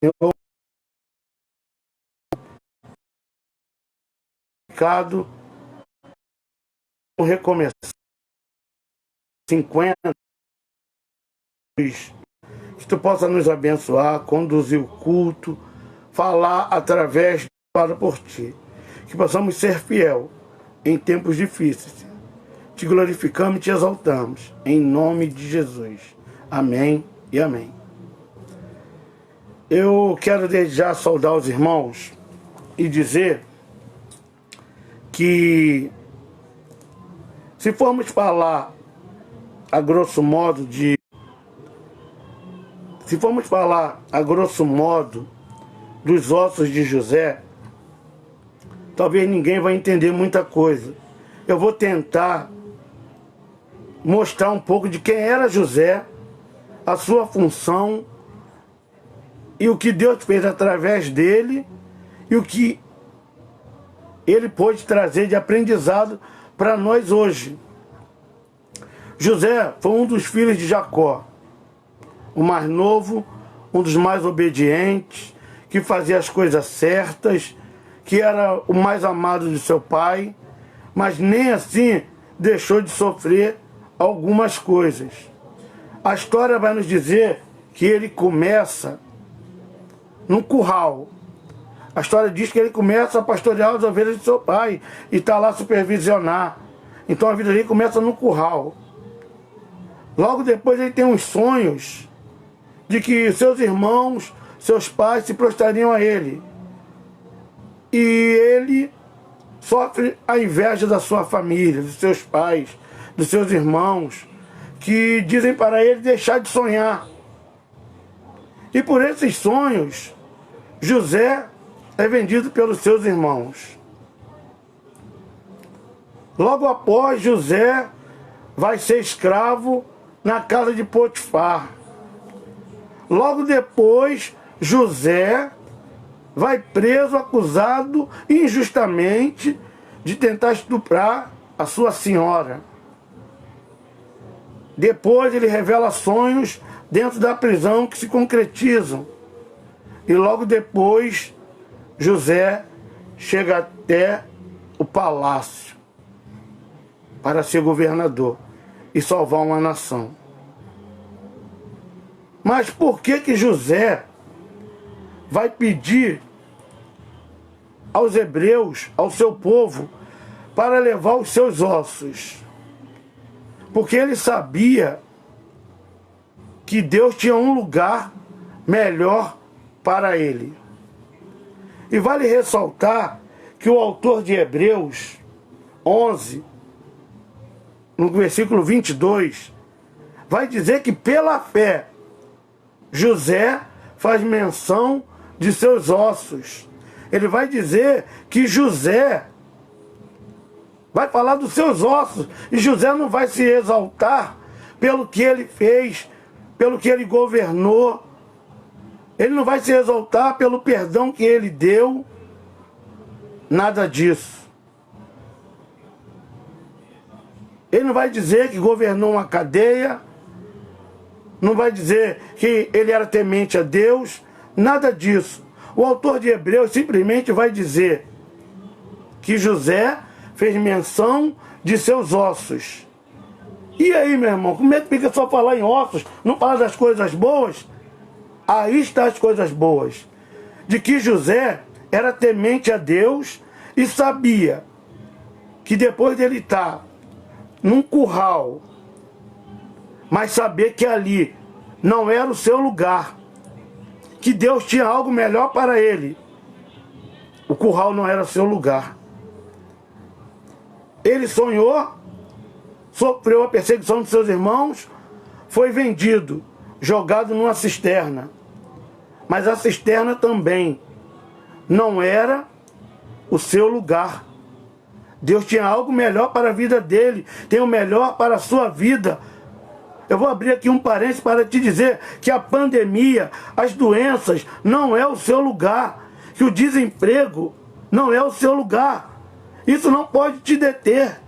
Eu recado, recomeçar 50, que tu possa nos abençoar, conduzir o culto, falar através para por ti, que possamos ser fiel em tempos difíceis. Te glorificamos e te exaltamos, em nome de Jesus. Amém e amém. Eu quero desde já saudar os irmãos e dizer que, se formos falar a grosso modo dos ossos de José, talvez ninguém vai entender muita coisa. Eu vou tentar mostrar um pouco de quem era José, a sua função e o que Deus fez através dele e o que ele pôde trazer de aprendizado para nós hoje. José foi um dos filhos de Jacó, o mais novo, um dos mais obedientes, que fazia as coisas certas, que era o mais amado de seu pai, mas nem assim deixou de sofrer algumas coisas. A história vai nos dizer que ele começa num curral. A história diz que ele começa a pastorear as ovelhas de seu pai e está lá a supervisionar. Então a vida dele começa no curral. Logo depois ele tem uns sonhos de que seus irmãos, seus pais se prostrariam a ele. E ele sofre a inveja da sua família, dos seus pais, dos seus irmãos, que dizem para ele deixar de sonhar. E por esses sonhos, José é vendido pelos seus irmãos. Logo após, José vai ser escravo na casa de Potifar. Logo depois, José vai preso, acusado injustamente de tentar estuprar a sua senhora. Depois ele revela sonhos dentro da prisão que se concretizam. E logo depois, José chega até o palácio para ser governador e salvar uma nação. Mas por que José vai pedir aos hebreus, ao seu povo, para levar os seus ossos? Porque ele sabia que Deus tinha um lugar melhor para ele. E vale ressaltar que o autor de Hebreus 11, no versículo 22, vai dizer que pela fé, José faz menção de seus ossos. Ele vai dizer que José vai falar dos seus ossos. E José não vai se exaltar pelo que ele fez, pelo que ele governou. Ele não vai se exaltar pelo perdão que ele deu. Nada disso. Ele não vai dizer que governou uma cadeia. Não vai dizer que ele era temente a Deus. Nada disso. O autor de Hebreus simplesmente vai dizer que José fez menção de seus ossos. E aí, meu irmão, como é que fica só falar em ossos, não falar das coisas boas? Aí estão as coisas boas. De que José era temente a Deus e sabia que depois dele estar num curral, mas saber que ali não era o seu lugar, que Deus tinha algo melhor para ele. O curral não era seu lugar. Ele sonhou, sofreu a perseguição de seus irmãos, foi vendido, jogado numa cisterna. Mas a cisterna também não era o seu lugar. Deus tinha algo melhor para a vida dele, tem o melhor para a sua vida. Eu vou abrir aqui um parênteses para te dizer que a pandemia, as doenças, não é o seu lugar. Que o desemprego não é o seu lugar. Isso não pode te deter.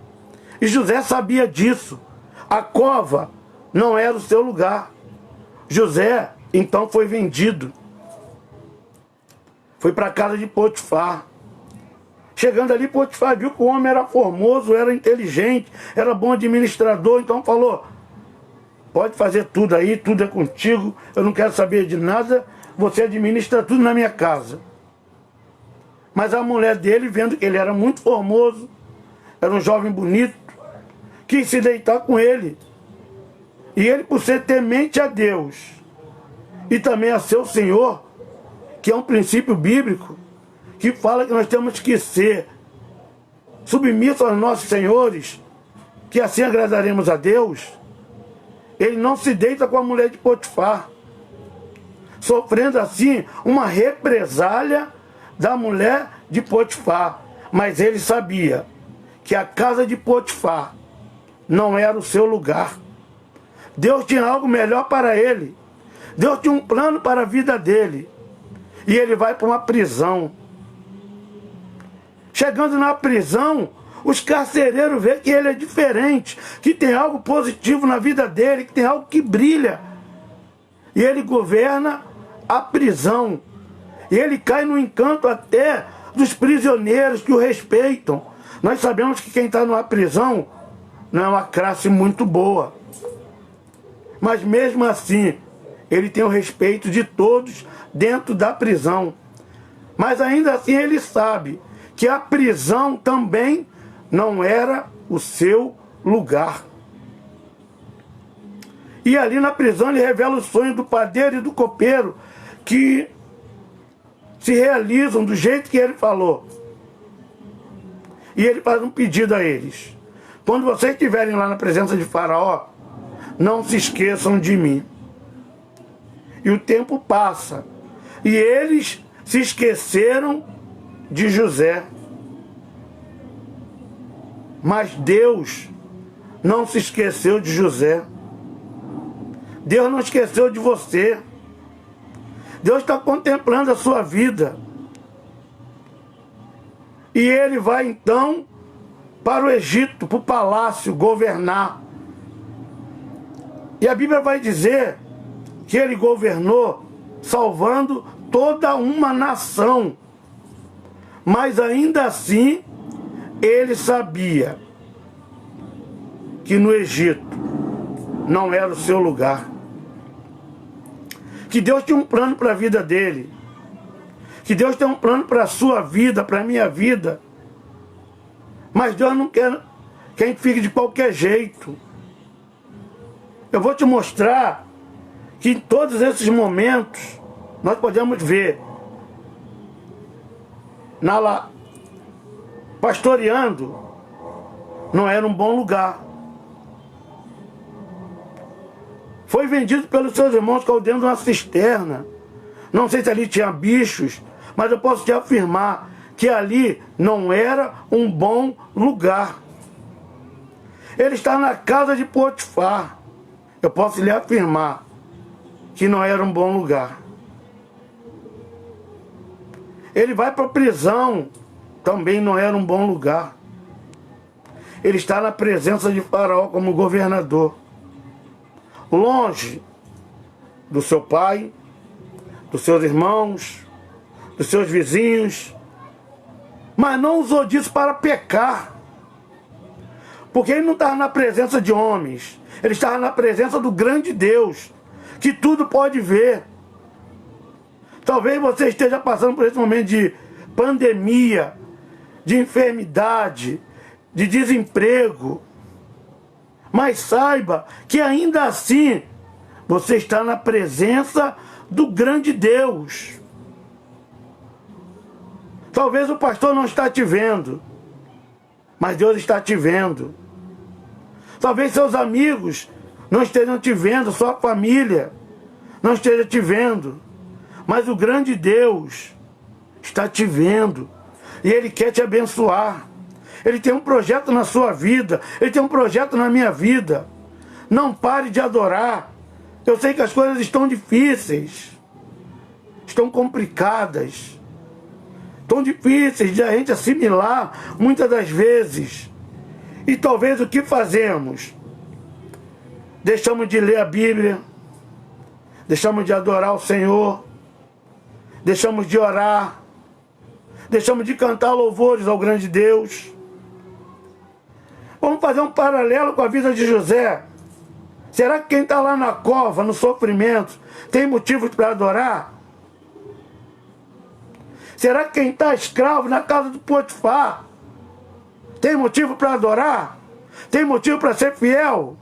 E José sabia disso. A cova não era o seu lugar. José, então, foi vendido. foi para a casa de Potifar. Chegando ali, Potifar viu que o homem era formoso, era inteligente, era bom administrador, então falou: pode fazer tudo aí, tudo é contigo, eu não quero saber de nada, você administra tudo na minha casa. Mas a mulher dele, vendo que ele era muito formoso, era um jovem bonito, quis se deitar com ele. E ele, por ser temente a Deus e também a seu Senhor, que é um princípio bíblico, que fala que nós temos que ser submissos aos nossos senhores, que assim agradaremos a Deus, ele não se deita com a mulher de Potifar, sofrendo assim uma represália da mulher de Potifar. Mas ele sabia que a casa de Potifar não era o seu lugar. Deus tinha algo melhor para ele. Deus tinha um plano para a vida dele. E ele vai para uma prisão. Chegando na prisão, os carcereiros veem que ele é diferente, que tem algo positivo na vida dele, que tem algo que brilha. E ele governa a prisão. E ele cai no encanto até dos prisioneiros que o respeitam. Nós sabemos que quem está numa prisão não é uma classe muito boa. Mas mesmo assim, ele tem o respeito de todos dentro da prisão. Mas ainda assim ele sabe que a prisão também não era o seu lugar. E ali na prisão ele revela o sonho do padeiro e do copeiro, que se realizam do jeito que ele falou. E ele faz um pedido a eles: quando vocês estiverem lá na presença de Faraó, não se esqueçam de mim. E o tempo passa, e eles se esqueceram de José. Mas Deus não se esqueceu de José. Deus não esqueceu de você. Deus está contemplando a sua vida. E ele vai então para o Egito, para o palácio, governar. E a Bíblia vai dizer que ele governou salvando toda uma nação. Mas ainda assim, ele sabia que no Egito não era o seu lugar. Que Deus tinha um plano para a vida dele. Que Deus tem um plano para a sua vida, para a minha vida. Mas Deus não quer que a gente fique de qualquer jeito. Eu vou te mostrar que em todos esses momentos nós podemos ver pastoreando não era um bom lugar. Foi vendido pelos seus irmãos dentro de uma cisterna. Não sei se ali tinha bichos, mas eu posso te afirmar que ali não era um bom lugar. Ele está na casa de Potifar. Eu posso lhe afirmar que não era um bom lugar. Ele vai para a prisão, também não era um bom lugar. Ele está na presença de Faraó como governador, longe do seu pai, dos seus irmãos, dos seus vizinhos, mas não usou disso para pecar, porque ele não estava na presença de homens, ele estava na presença do grande Deus, que tudo pode ver. Talvez você esteja passando por esse momento de pandemia, de enfermidade, de desemprego, mas saiba que ainda assim você está na presença do grande Deus. Talvez o pastor não está te vendo, mas Deus está te vendo. Talvez seus amigos não estejam te vendo, sua família não esteja te vendo, mas o grande Deus está te vendo e Ele quer te abençoar. Ele tem um projeto na sua vida, Ele tem um projeto na minha vida. Não pare de adorar. Eu sei que as coisas estão difíceis, estão complicadas, tão difíceis de a gente assimilar muitas das vezes. E talvez o que fazemos? Deixamos de ler a Bíblia, deixamos de adorar o Senhor, deixamos de orar, deixamos de cantar louvores ao grande Deus. Vamos fazer um paralelo com a vida de José. Será que quem está lá na cova, no sofrimento, tem motivos para adorar? Será que quem está escravo na casa do Potifar tem motivo para adorar? Tem motivo para ser fiel?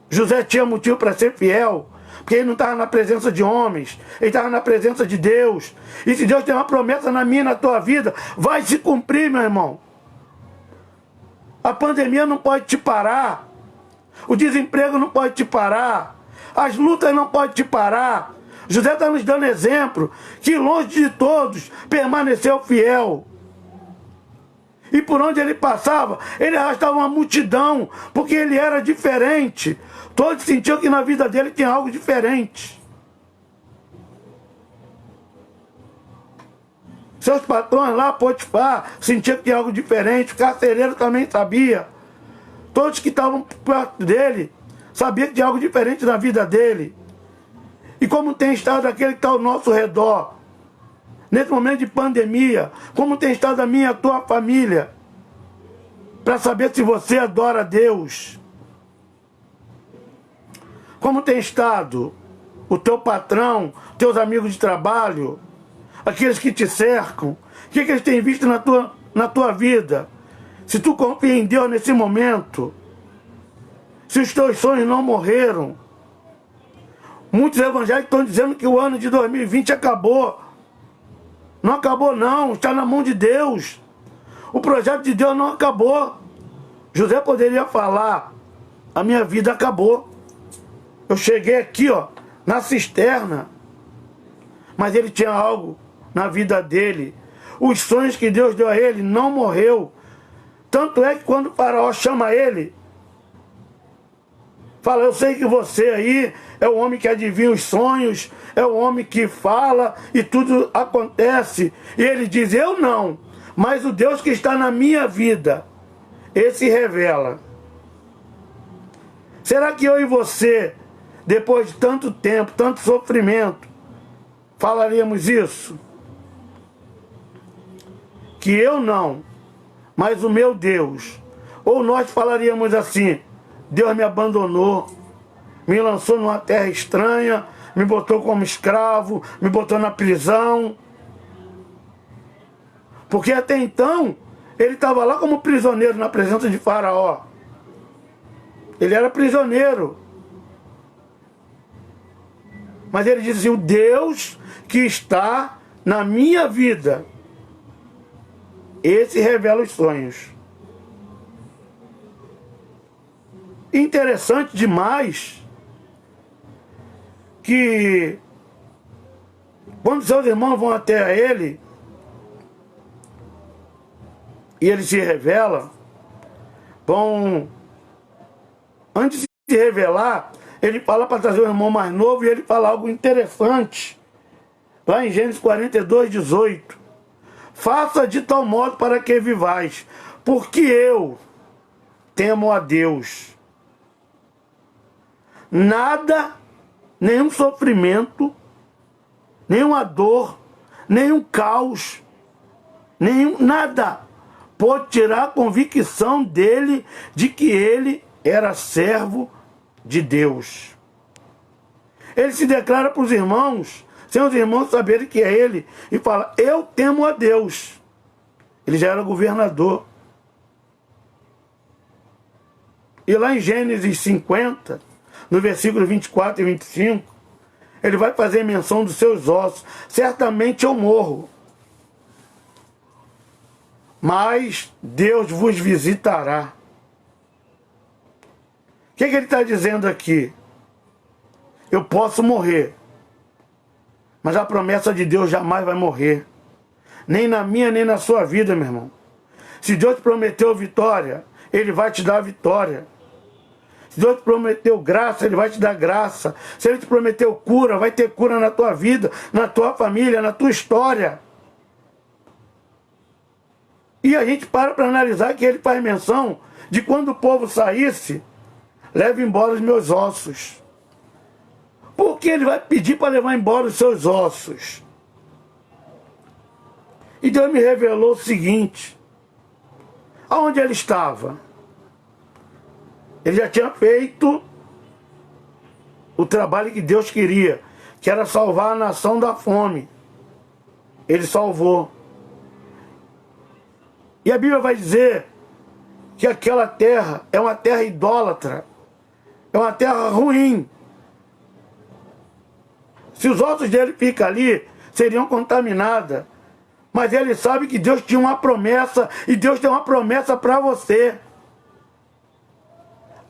José tinha motivo para ser fiel, porque ele não estava na presença de homens, ele estava na presença de Deus. E se Deus tem uma promessa na minha e na tua vida, vai se cumprir, meu irmão. A pandemia não pode te parar, o desemprego não pode te parar, as lutas não podem te parar. José está nos dando exemplo que longe de todos permaneceu fiel. E por onde ele passava, ele arrastava uma multidão, porque ele era diferente. Todos sentiam que na vida dele tinha algo diferente. Seus patrões lá, Potifar, sentiam que tinha algo diferente. O carcereiro também sabia. Todos que estavam perto dele sabiam que tinha algo diferente na vida dele. E como tem estado aquele que está ao nosso redor, nesse momento de pandemia, como tem estado a minha e a tua família, para saber se você adora a Deus. Como tem estado o teu patrão, teus amigos de trabalho, aqueles que te cercam, o que eles têm visto na tua vida? Se tu confia em Deus nesse momento, se os teus sonhos não morreram. Muitos evangélicos estão dizendo que o ano de 2020 acabou. Não acabou não, está na mão de Deus. O projeto de Deus não acabou. José poderia falar, a minha vida acabou. Eu cheguei aqui, ó, na cisterna. Mas ele tinha algo na vida dele. Os sonhos que Deus deu a ele não morreu. Tanto é que quando o faraó chama ele, fala, eu sei que você aí é o homem que adivinha os sonhos, é o homem que fala e tudo acontece. E ele diz, eu não, mas o Deus que está na minha vida, esse revela. Será que eu e você, depois de tanto tempo, tanto sofrimento, falaríamos isso? Que eu não, mas o meu Deus. Ou nós falaríamos assim, Deus me abandonou, me lançou numa terra estranha, me botou como escravo, me botou na prisão. Porque até então, ele estava lá como prisioneiro na presença de Faraó. Ele era prisioneiro. Mas ele dizia, o Deus que está na minha vida, esse revela os sonhos. Interessante demais que quando seus irmãos vão até ele e ele se revela, bom, antes de se revelar, ele fala para trazer o irmão mais novo e ele fala algo interessante. Lá em Gênesis 42, 18. Faça de tal modo para que vivais, porque eu temo a Deus. Nada, nenhum sofrimento, nenhuma dor, nenhum caos, nada pode tirar a convicção dele de que ele era servo de Deus. Ele se declara para os irmãos, sem os irmãos saberem que é ele, e fala, eu temo a Deus. Ele já era governador. E lá em Gênesis 50, no versículo 24 e 25, ele vai fazer menção dos seus ossos. Certamente eu morro, mas Deus vos visitará. O que ele está dizendo aqui? Eu posso morrer, mas a promessa de Deus jamais vai morrer. Nem na minha, nem na sua vida, meu irmão. Se Deus te prometeu vitória, Ele vai te dar vitória. Se Deus te prometeu graça, Ele vai te dar graça. Se Ele te prometeu cura, vai ter cura na tua vida, na tua família, na tua história. E a gente para analisar que Ele faz menção de quando o povo saísse, leve embora os meus ossos. Por que Ele vai pedir para levar embora os seus ossos? E Deus me revelou o seguinte: aonde ele estava? Ele já tinha feito o trabalho que Deus queria, que era salvar a nação da fome. Ele salvou. E a Bíblia vai dizer que aquela terra é uma terra idólatra, é uma terra ruim. Se os ossos dele ficam ali, seriam contaminados. Mas ele sabe que Deus tinha uma promessa, e Deus tem uma promessa para você.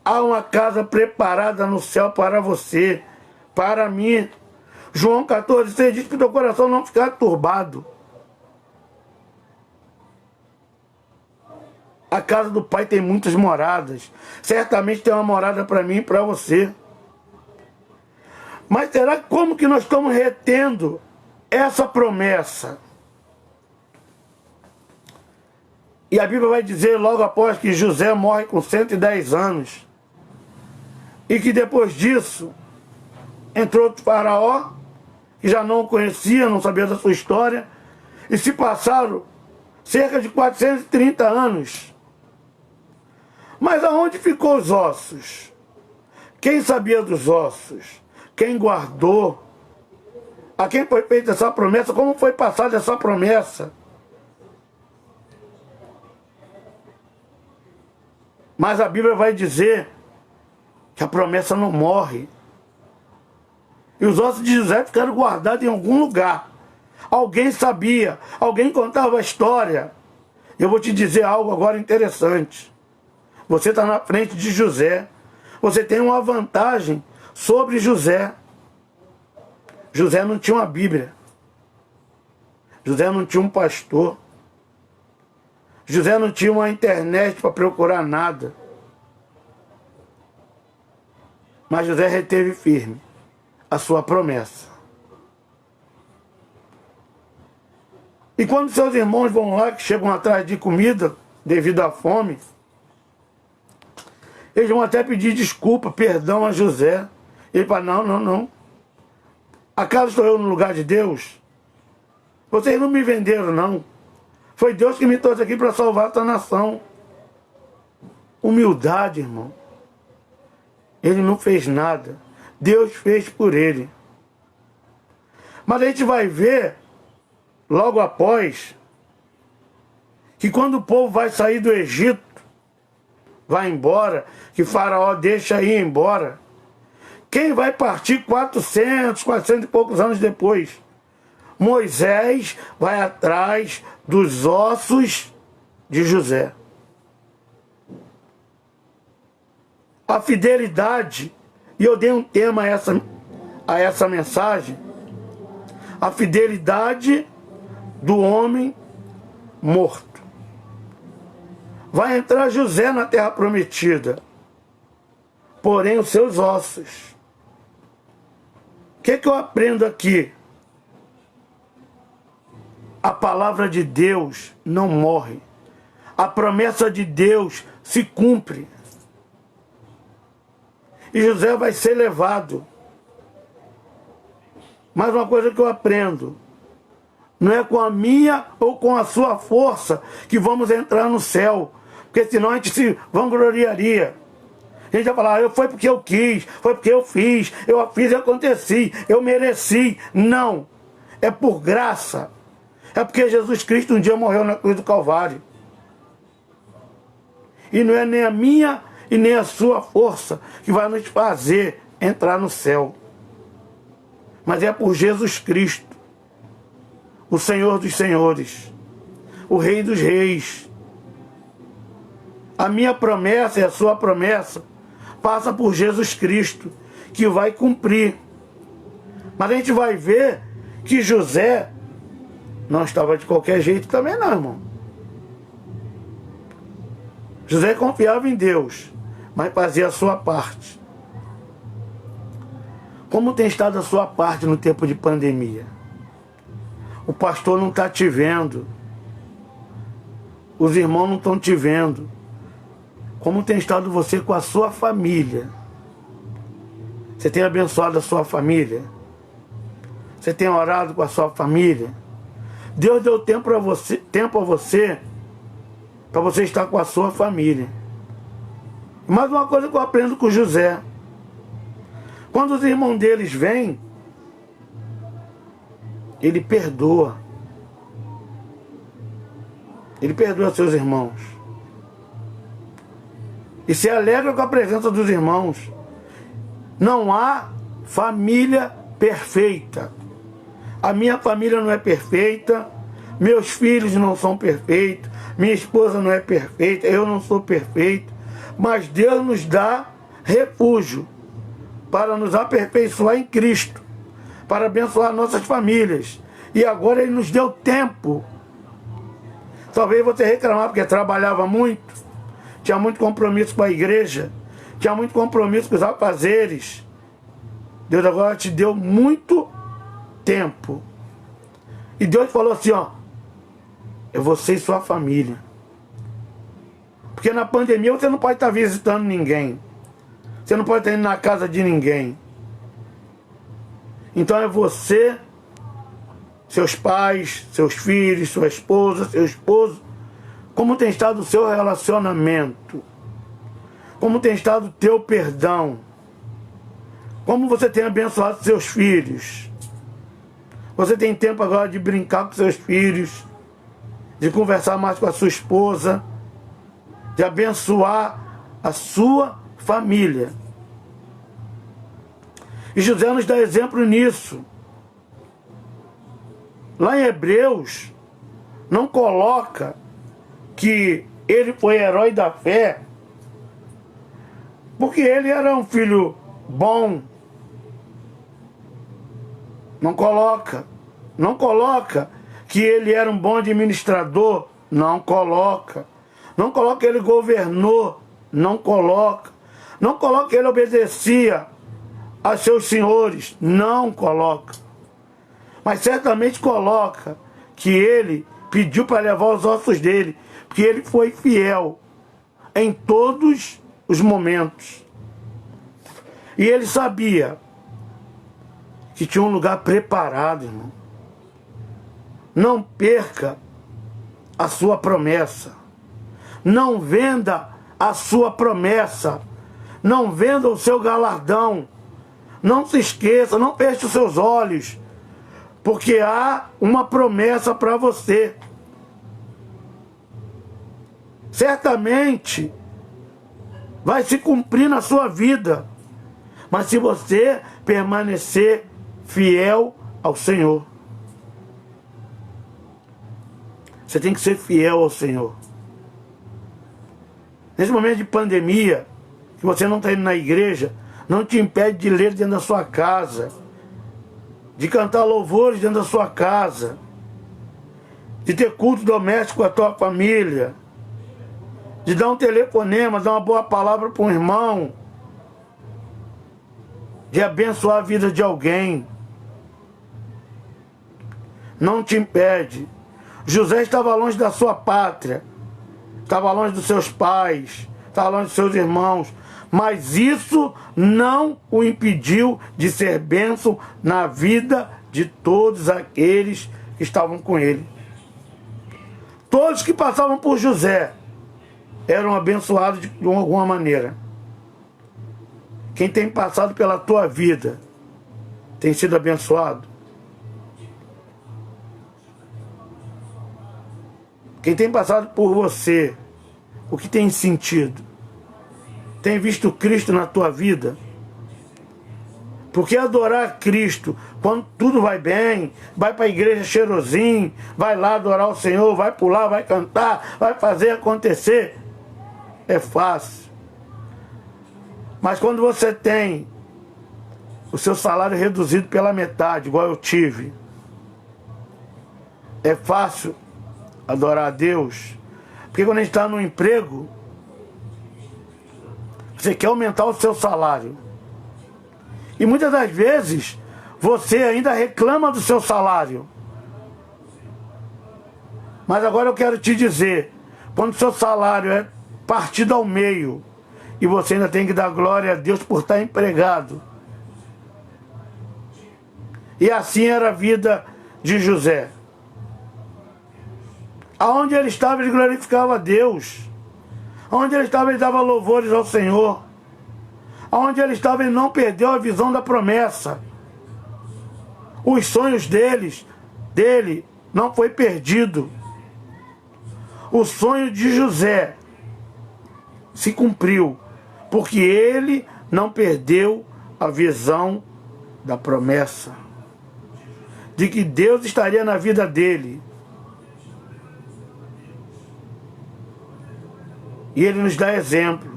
Há uma casa preparada no céu para você, para mim. João 14,6 diz que teu coração não ficar turbado. A casa do Pai tem muitas moradas. Certamente tem uma morada para mim e para você. Mas será como que nós estamos retendo essa promessa? E a Bíblia vai dizer logo após que José morre com 110 anos. E que depois disso entrou outro faraó, que já não o conhecia, não sabia da sua história. E se passaram cerca de 430 anos. Mas aonde ficou os ossos? Quem sabia dos ossos? Quem guardou? A quem foi feita essa promessa? Como foi passada essa promessa? Mas a Bíblia vai dizer que a promessa não morre. E os ossos de José ficaram guardados em algum lugar. Alguém sabia, alguém contava a história. Eu vou te dizer algo agora interessante. Você está na frente de José. Você tem uma vantagem sobre José. José não tinha uma Bíblia. José não tinha um pastor. José não tinha uma internet para procurar nada. Mas José reteve firme a sua promessa. E quando seus irmãos vão lá, que chegam atrás de comida, devido à fome, eles vão até pedir desculpa, perdão a José. Ele fala: não. Acaso estou eu no lugar de Deus? Vocês não me venderam, não. Foi Deus que me trouxe aqui para salvar essa nação. Humildade, irmão. Ele não fez nada. Deus fez por ele. Mas a gente vai ver, logo após, que quando o povo vai sair do Egito, vai embora, que Faraó deixa ir embora, quem vai partir 400 e poucos anos depois? Moisés vai atrás dos ossos de José. A fidelidade, e eu dei um tema a essa mensagem: a fidelidade do homem morto. Vai entrar José na terra prometida, porém os seus ossos. O que eu aprendo aqui? A palavra de Deus não morre. A promessa de Deus se cumpre. E José vai ser levado. Mas uma coisa que eu aprendo: não é com a minha ou com a sua força que vamos entrar no céu. Porque senão a gente se vangloriaria. A gente vai falar: foi porque eu quis, foi porque eu fiz e aconteci, eu mereci. Não. É por graça. É porque Jesus Cristo um dia morreu na cruz do Calvário. E não é nem a minha e nem a sua força que vai nos fazer entrar no céu. Mas é por Jesus Cristo, o Senhor dos Senhores, o Rei dos Reis. A minha promessa e a sua promessa passa por Jesus Cristo, que vai cumprir. Mas a gente vai ver que José não estava de qualquer jeito também não, irmão. José confiava em Deus, mas fazia a sua parte. Como tem estado a sua parte no tempo de pandemia? O pastor não está te vendo. Os irmãos não estão te vendo. Como tem estado você com a sua família? Você tem abençoado a sua família? Você tem orado com a sua família? Deus deu tempo a você para você estar com a sua família. Mais uma coisa que eu aprendo com José. Quando os irmãos deles vêm, ele perdoa. Ele perdoa seus irmãos. E se alegra com a presença dos irmãos. Não há família perfeita. A minha família não é perfeita. Meus filhos não são perfeitos. Minha esposa não é perfeita. Eu não sou perfeito. Mas Deus nos dá refúgio para nos aperfeiçoar em Cristo, para abençoar nossas famílias. E agora Ele nos deu tempo. Talvez você reclamar porque trabalhava muito, tinha muito compromisso com a igreja, tinha muito compromisso com os afazeres. Deus agora te deu muito tempo. E Deus falou assim, ó, é você e sua família. Porque na pandemia você não pode estar visitando ninguém. Você não pode estar indo na casa de ninguém. Então é você, seus pais, seus filhos, sua esposa, seu esposo. Como tem estado o seu relacionamento? Como tem estado o teu perdão? Como você tem abençoado seus filhos? Você tem tempo agora de brincar com seus filhos, de conversar mais com a sua esposa, de abençoar a sua família. E José nos dá exemplo nisso. Lá em Hebreus, não coloca que ele foi herói da fé, porque ele era um filho bom. Não coloca. Não coloca que ele era um bom administrador. Não coloca. Não coloca que ele governou. Não coloca. Não coloca que ele obedecia a seus senhores. Não coloca. Mas certamente coloca que ele pediu para levar os ossos dele, porque ele foi fiel em todos os momentos. E ele sabia que tinha um lugar preparado, irmão. Não perca a sua promessa. Não venda a sua promessa. Não venda o seu galardão. Não se esqueça, não feche os seus olhos, porque há uma promessa para você. Certamente vai se cumprir na sua vida, mas se você permanecer fiel ao Senhor. Você tem que ser fiel ao Senhor. Nesse momento de pandemia, que você não está indo na igreja, não te impede de ler dentro da sua casa, de cantar louvores dentro da sua casa, de ter culto doméstico com a tua família, de dar um telefonema, dar uma boa palavra para um irmão, de abençoar a vida de alguém. Não te impede. José estava longe da sua pátria, estava longe dos seus pais, estava longe dos seus irmãos, mas isso não o impediu de ser bênção na vida de todos aqueles que estavam com ele. Todos que passavam por José eram abençoados de alguma maneira. Quem tem passado pela tua vida tem sido abençoado? Quem tem passado por você, o que tem sentido? Tem visto Cristo na tua vida? Porque adorar Cristo, quando tudo vai bem, vai para a igreja cheirosinho, vai lá adorar o Senhor, vai pular, vai cantar, vai fazer acontecer, é fácil. Mas quando você tem o seu salário reduzido pela metade, igual eu tive, é fácil adorar a Deus. Porque quando a gente está no emprego, você quer aumentar o seu salário. E muitas das vezes, você ainda reclama do seu salário. Mas agora eu quero te dizer, quando o seu salário é partido ao meio, e você ainda tem que dar glória a Deus por estar empregado. E assim era a vida de José. Aonde ele estava, ele glorificava a Deus. Aonde ele estava, ele dava louvores ao Senhor. Aonde ele estava, ele não perdeu a visão da promessa. Os sonhos dele não foi perdido. O sonho de José se cumpriu, porque ele não perdeu a visão da promessa, de que Deus estaria na vida dele. E ele nos dá exemplo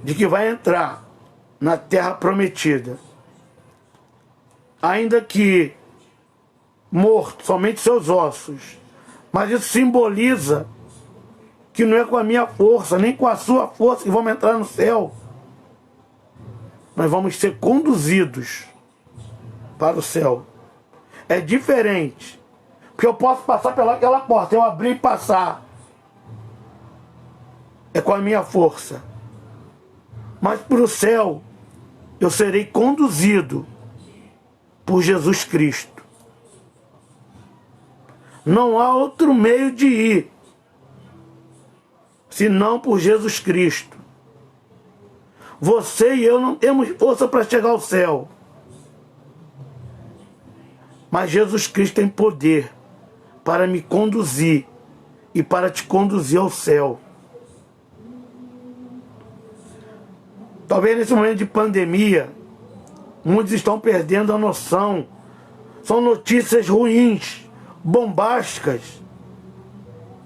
de que vai entrar na terra prometida, ainda que morto, somente seus ossos. Mas isso simboliza que não é com a minha força, nem com a sua força que vamos entrar no céu. Nós vamos ser conduzidos para o céu. É diferente, porque eu posso passar pelaquela porta, eu abrir e passar. É com a minha força. Mas para o céu, eu serei conduzido por Jesus Cristo. Não há outro meio de ir, senão por Jesus Cristo. Você e eu não temos força para chegar ao céu. Mas Jesus Cristo tem poder para me conduzir e para te conduzir ao céu. Talvez nesse momento de pandemia, muitos estão perdendo a noção. São notícias ruins, bombásticas,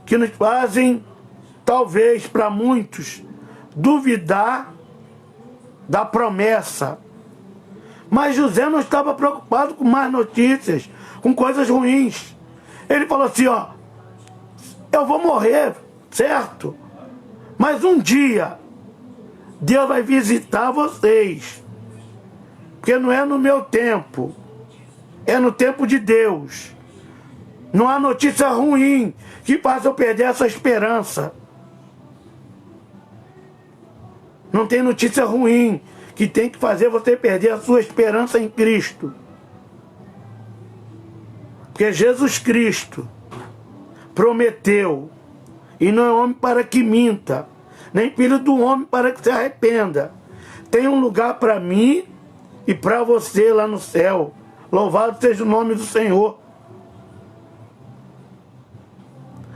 que nos fazem, talvez para muitos, duvidar da promessa. Mas José não estava preocupado com más notícias, com coisas ruins. Ele falou assim, ó, eu vou morrer, certo? Mas um dia Deus vai visitar vocês. Porque não é no meu tempo, é no tempo de Deus. Não há notícia ruim que faça eu perder essa esperança. Não tem notícia ruim que tem que fazer você perder a sua esperança em Cristo. Porque Jesus Cristo prometeu, e não é homem para que minta, nem filho do homem para que se arrependa. Tem um lugar para mim e para você lá no céu. Louvado seja o nome do Senhor.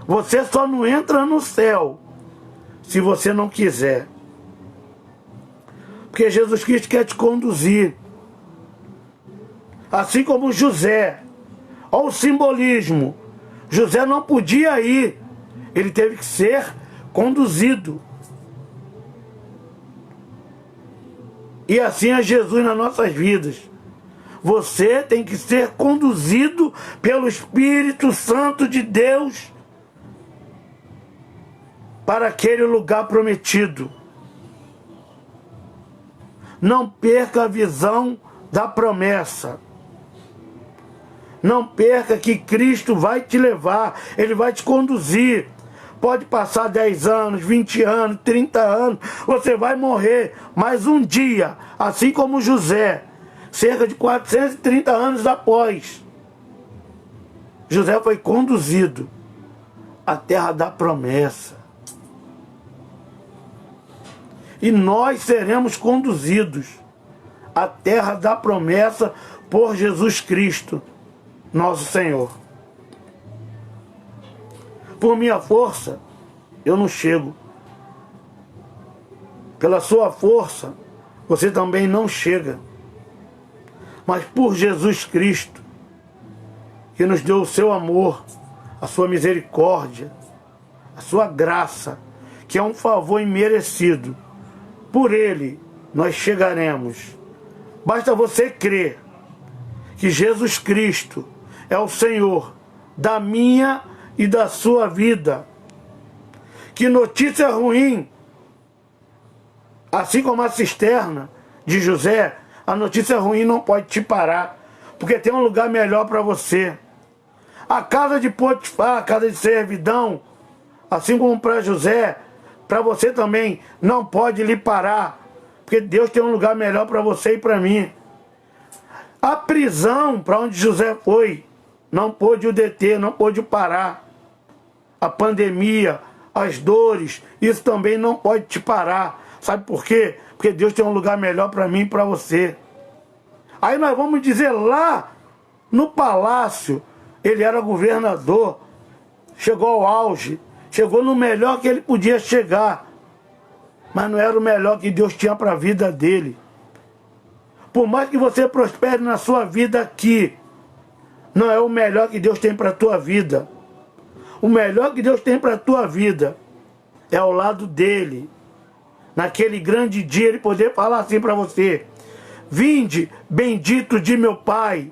Você só não entra no céu se você não quiser. Porque Jesus Cristo quer te conduzir. Assim como José. Olha o simbolismo. José não podia ir. Ele teve que ser conduzido. E assim é Jesus nas nossas vidas. Você tem que ser conduzido pelo Espírito Santo de Deus para aquele lugar prometido. Não perca a visão da promessa. Não perca que Cristo vai te levar, Ele vai te conduzir. Pode passar 10 anos, 20 anos, 30 anos, você vai morrer. Mas um dia, assim como José, cerca de 430 anos após, José foi conduzido à terra da promessa. E nós seremos conduzidos à terra da promessa por Jesus Cristo, nosso Senhor. Por minha força, eu não chego. Pela sua força, você também não chega. Mas por Jesus Cristo, que nos deu o seu amor, a sua misericórdia, a sua graça, que é um favor imerecido, por Ele nós chegaremos. Basta você crer que Jesus Cristo é o Senhor da minha e da sua vida. Que notícia ruim, assim como a cisterna de José, a notícia ruim não pode te parar, porque tem um lugar melhor para você. A casa de Potifar, a casa de servidão, assim como para José, para você também não pode lhe parar, porque Deus tem um lugar melhor para você e para mim. A prisão para onde José foi não pôde o deter, não pôde o parar. A pandemia, as dores, isso também não pode te parar. Sabe por quê? Porque Deus tem um lugar melhor para mim e para você. Aí nós vamos dizer lá no palácio, ele era governador, chegou ao auge, chegou no melhor que ele podia chegar, mas não era o melhor que Deus tinha para a vida dele. Por mais que você prospere na sua vida aqui, não é o melhor que Deus tem para a tua vida. O melhor que Deus tem para a tua vida é ao lado dele. Naquele grande dia ele poder falar assim para você: vinde, bendito de meu Pai,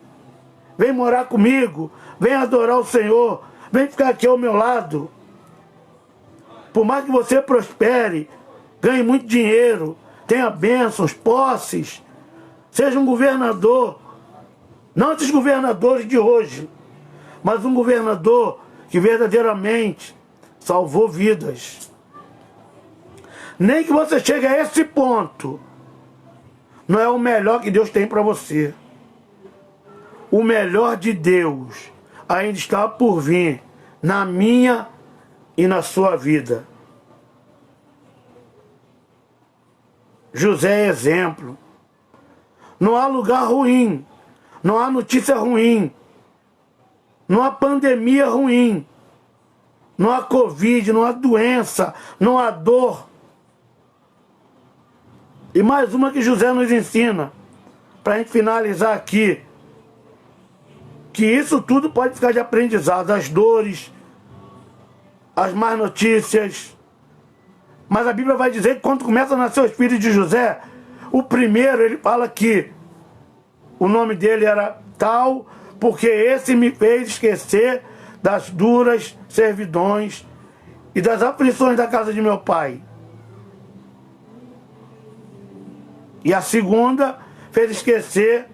vem morar comigo, vem adorar o Senhor, vem ficar aqui ao meu lado. Por mais que você prospere, ganhe muito dinheiro, tenha bênçãos, posses, seja um governador, não esses governadores de hoje, mas um governador que verdadeiramente salvou vidas. Nem que você chegue a esse ponto, não é o melhor que Deus tem para você. O melhor de Deus ainda está por vir na minha e na sua vida. José é exemplo. Não há lugar ruim, não há notícia ruim, não há pandemia ruim, não há Covid, não há doença, não há dor. E mais uma que José nos ensina, para a gente finalizar aqui, que isso tudo pode ficar de aprendizado, as dores, as más notícias. Mas a Bíblia vai dizer que quando começa a nascer os filhos de José, o primeiro ele fala que o nome dele era tal, porque esse me fez esquecer das duras servidões e das aflições da casa de meu pai. E a segunda fez esquecer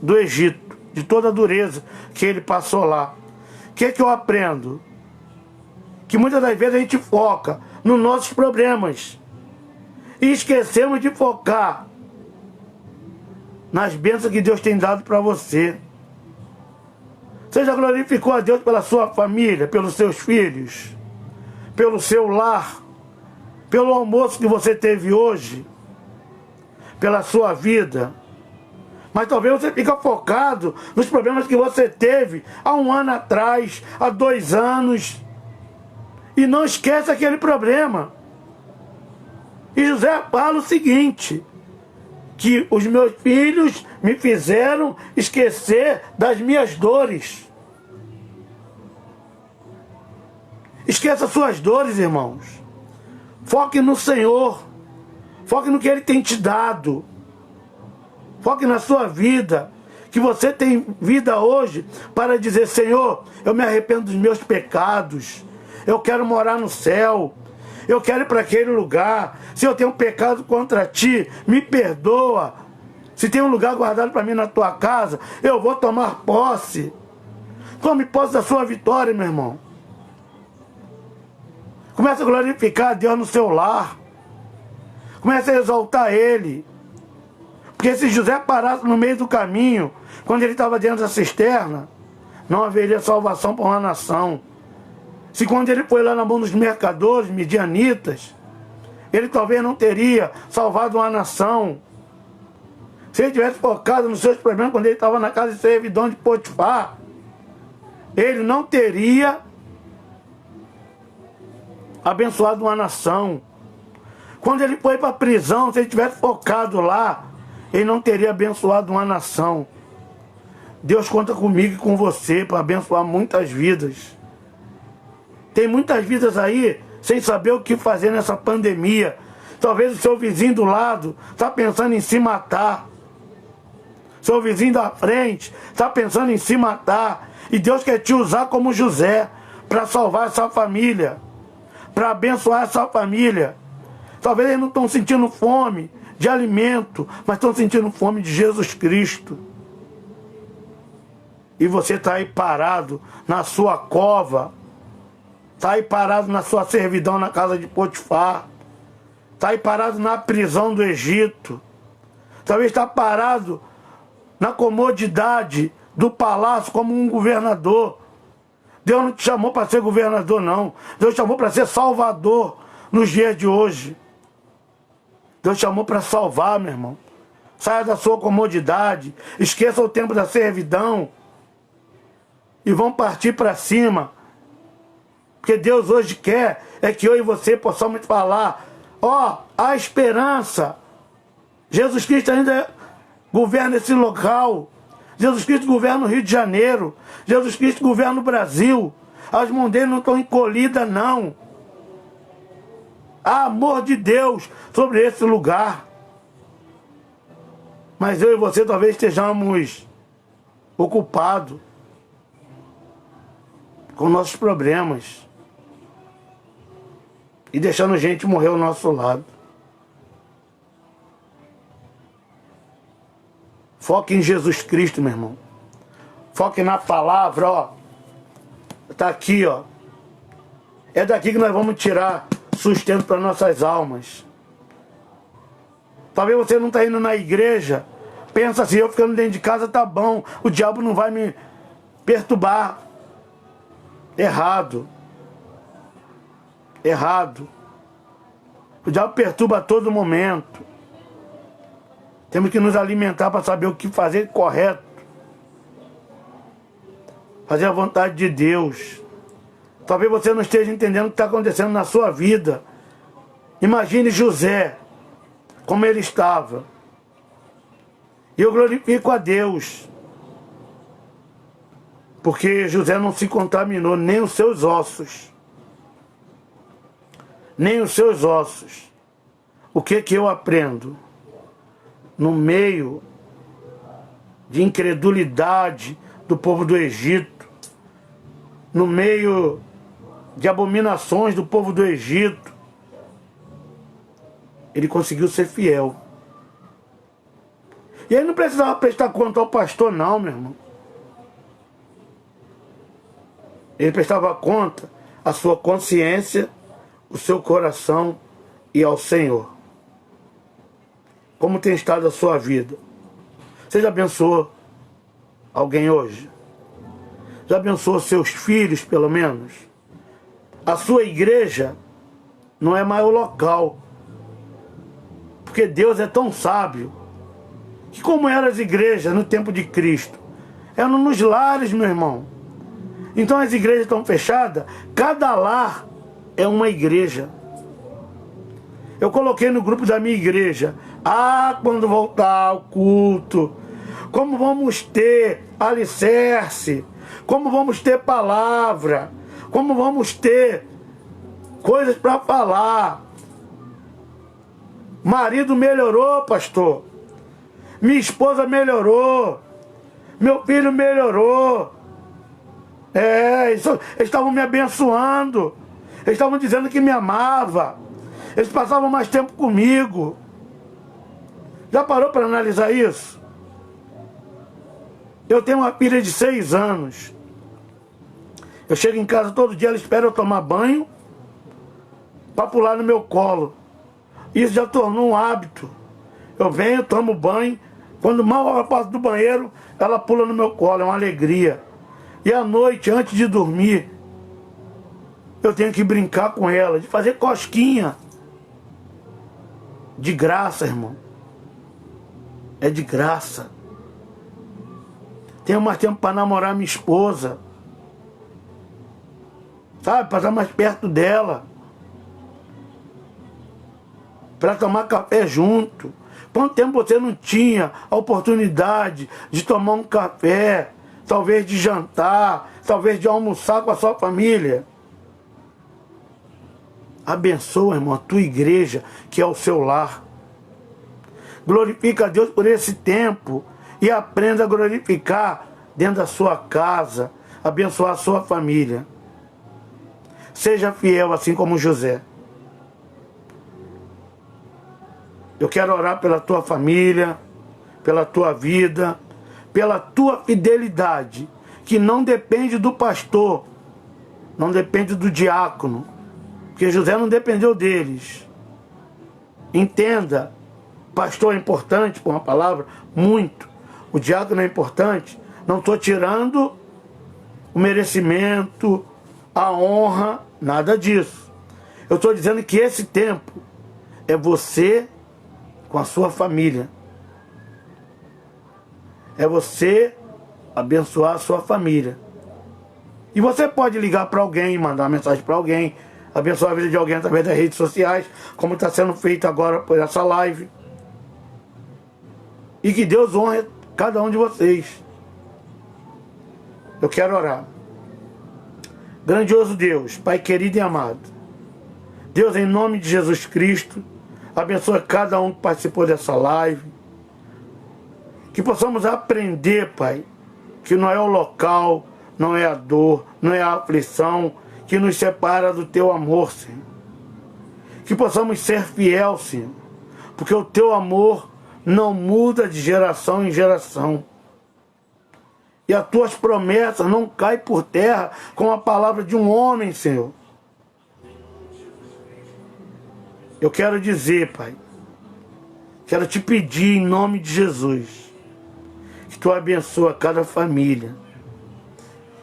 do Egito, de toda a dureza que ele passou lá. O que eu aprendo? Que muitas das vezes a gente foca nos nossos problemas e esquecemos de focar nas bênçãos que Deus tem dado para você. Você já glorificou a Deus pela sua família, pelos seus filhos, pelo seu lar, pelo almoço que você teve hoje, pela sua vida? Mas talvez você fique focado nos problemas que você teve há um ano atrás, há 2 anos, e não esquece aquele problema. E José fala o seguinte, que os meus filhos me fizeram esquecer das minhas dores. Esqueça suas dores, irmãos. Foque no Senhor. Foque no que Ele tem te dado. Foque na sua vida. Que você tem vida hoje para dizer: Senhor, eu me arrependo dos meus pecados. Eu quero morar no céu. Eu quero ir para aquele lugar. Se eu tenho um pecado contra ti, me perdoa. Se tem um lugar guardado para mim na tua casa, eu vou tomar posse. Tome posse da sua vitória, meu irmão. Comece a glorificar a Deus no seu lar. Comece a exaltar Ele. Porque se José parasse no meio do caminho, quando ele estava dentro da cisterna, não haveria salvação para uma nação. Se quando ele foi lá na mão dos mercadores, midianitas, ele talvez não teria salvado uma nação. Se ele tivesse focado nos seus problemas quando ele estava na casa de servidão de Potifar, ele não teria abençoado uma nação. Quando ele foi para a prisão, se ele tivesse focado lá, ele não teria abençoado uma nação. Deus conta comigo e com você para abençoar muitas vidas. Tem muitas vidas aí sem saber o que fazer nessa pandemia. Talvez o seu vizinho do lado está pensando em se matar. Seu vizinho da frente está pensando em se matar. E Deus quer te usar como José para salvar essa família, para abençoar essa família. Talvez eles não estão sentindo fome de alimento, mas estão sentindo fome de Jesus Cristo. E você está aí parado na sua cova, está aí parado na sua servidão na casa de Potifar, está aí parado na prisão do Egito, talvez está parado na comodidade do palácio como um governador. Deus não te chamou para ser governador, não. Deus te chamou para ser salvador nos dias de hoje. Deus te chamou para salvar, meu irmão. Saia da sua comodidade. Esqueça o tempo da servidão. E vão partir para cima. Porque Deus hoje quer é que eu e você possamos falar: ó, há esperança. Jesus Cristo ainda governa esse local. Jesus Cristo governa o Rio de Janeiro. Jesus Cristo governa o Brasil. As mãos dele não estão encolhidas, não. Há amor de Deus sobre esse lugar. Mas eu e você talvez estejamos ocupados com nossos problemas e deixando gente morrer ao nosso lado. Foque em Jesus Cristo, meu irmão. Foque na palavra, ó. Tá aqui, ó. É daqui que nós vamos tirar sustento para nossas almas. Talvez você não está indo na igreja. Pensa assim: eu ficando dentro de casa tá bom, o diabo não vai me perturbar. Errado. Errado. O diabo perturba a todo momento. Temos que nos alimentar para saber o que fazer correto. Fazer a vontade de Deus. Talvez você não esteja entendendo o que está acontecendo na sua vida. Imagine José, como ele estava. E eu glorifico a Deus, porque José não se contaminou, nem os seus ossos. Nem os seus ossos. O que eu aprendo? No meio de incredulidade do povo do Egito, no meio de abominações do povo do Egito, ele conseguiu ser fiel. E ele não precisava prestar conta ao pastor, não, meu irmão. Ele prestava conta à sua consciência, o seu coração e ao Senhor. Como tem estado a sua vida? Você já abençoou alguém hoje? Já abençoou seus filhos, pelo menos? A sua igreja não é mais o local. Porque Deus é tão sábio que, como eram as igrejas no tempo de Cristo, eram nos lares, meu irmão. Então as igrejas estão fechadas, cada lar é uma igreja. Eu coloquei no grupo da minha igreja: quando voltar ao culto, como vamos ter alicerce, como vamos ter palavra, como vamos ter coisas para falar. Marido melhorou, pastor. Minha esposa melhorou. Meu filho melhorou. Eles estavam me abençoando. Eles estavam dizendo que me amava. Eles passavam mais tempo comigo. Já parou para analisar isso? Eu tenho uma filha de 6 anos. Eu chego em casa todo dia, ela espera eu tomar banho para pular no meu colo. Isso já tornou um hábito. Eu venho, tomo banho. Quando mal eu passo do banheiro, ela pula no meu colo. É uma alegria. E à noite, antes de dormir, eu tenho que brincar com ela, de fazer cosquinha. De graça, irmão. É de graça. Tenho mais tempo para namorar minha esposa. Sabe, para estar mais perto dela. Para tomar café junto. Quanto tempo você não tinha a oportunidade de tomar um café, talvez de jantar, talvez de almoçar com a sua família? Abençoa, irmão, a tua igreja, que é o seu lar. Glorifica a Deus por esse tempo e aprenda a glorificar dentro da sua casa, abençoar a sua família. Seja fiel assim como José. Eu quero orar pela tua família, pela tua vida, pela tua fidelidade, que não depende do pastor, não depende do diácono, porque José não dependeu deles. Entenda, pastor é importante, por uma palavra, muito. O diácono é importante, Não estou tirando o merecimento, a honra, nada disso. Eu estou dizendo que esse tempo é você com a sua família. É você abençoar a sua família. E você pode ligar para alguém, mandar uma mensagem para alguém, abençoar a vida de alguém através das redes sociais, como está sendo feito agora por essa live. E que Deus honre cada um de vocês. Eu quero orar. Grandioso Deus, Pai querido e amado, Deus, em nome de Jesus Cristo, abençoe cada um que participou dessa live. Que possamos aprender, Pai, que não é o local, não é a dor, não é a aflição que nos separa do Teu amor, Senhor. Que possamos ser fiel, Senhor, porque o Teu amor não muda de geração em geração. E as Tuas promessas não caem por terra com a palavra de um homem, Senhor. Eu quero dizer, Pai, quero Te pedir em nome de Jesus, que Tu abençoa cada família,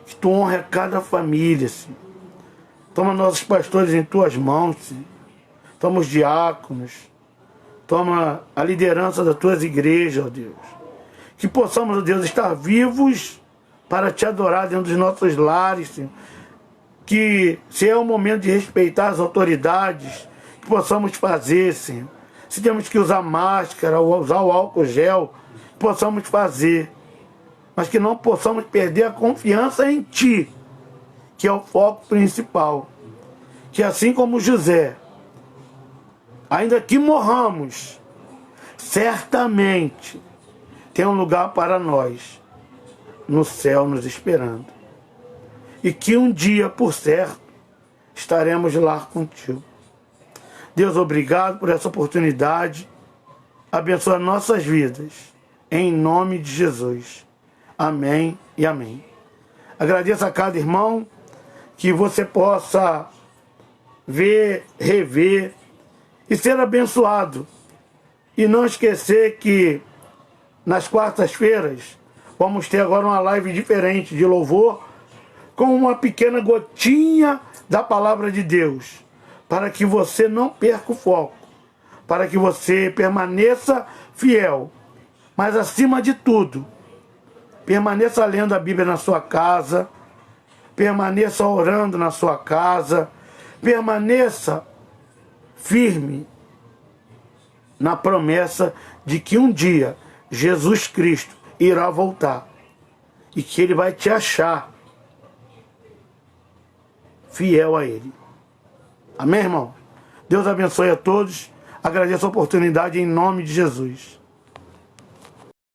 que Tu honra cada família, Senhor. Toma nossos pastores em Tuas mãos, Senhor. Toma os diáconos, toma a liderança das Tuas igrejas, ó Deus. Que possamos, ó Deus, estar vivos para Te adorar dentro dos nossos lares, Senhor. Que se é o momento de respeitar as autoridades, que possamos fazer, Senhor. Se temos que usar máscara ou usar o álcool gel, que possamos fazer. Mas que não possamos perder a confiança em Ti, que é o foco principal. Que assim como José, ainda que morramos, certamente tem um lugar para nós no céu nos esperando. E que um dia, por certo, estaremos lá contigo. Deus, obrigado por essa oportunidade. Abençoa nossas vidas. Em nome de Jesus. Amém e amém. Agradeço a cada irmão, que você possa ver, rever e ser abençoado. E não esquecer que nas quartas-feiras vamos ter agora uma live diferente de louvor, com uma pequena gotinha da palavra de Deus, para que você não perca o foco, para que você permaneça fiel, mas acima de tudo, permaneça lendo a Bíblia na sua casa, permaneça orando na sua casa, permaneça firme na promessa de que um dia Jesus Cristo irá voltar e que Ele vai te achar fiel a Ele. Amém, irmão? Deus abençoe a todos. Agradeço a oportunidade em nome de Jesus.